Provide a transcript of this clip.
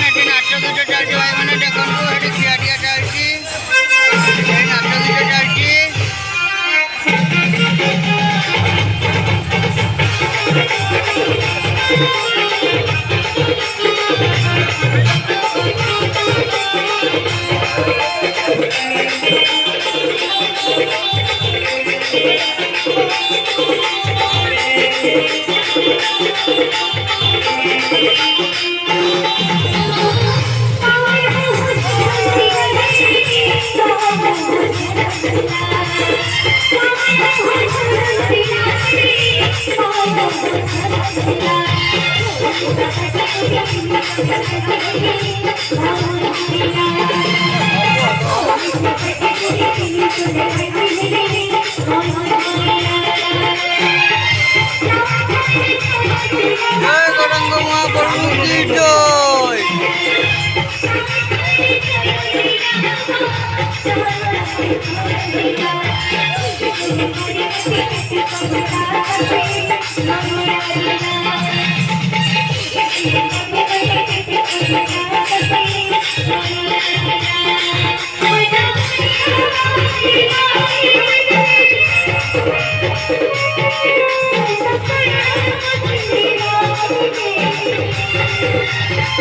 ଏଠି ନାଚ ଗୀତ ଚାଲିଛି ଭାଇମାନେ ଦେଖନ୍ତୁ ଏଠି ଖିଆପିଆ ଚାଲିଛି ଏଠି ନାଚ ଗୀତ ଚାଲିଛି জয় গৌরাঙ্গ মহাপ্রভু কি জয়।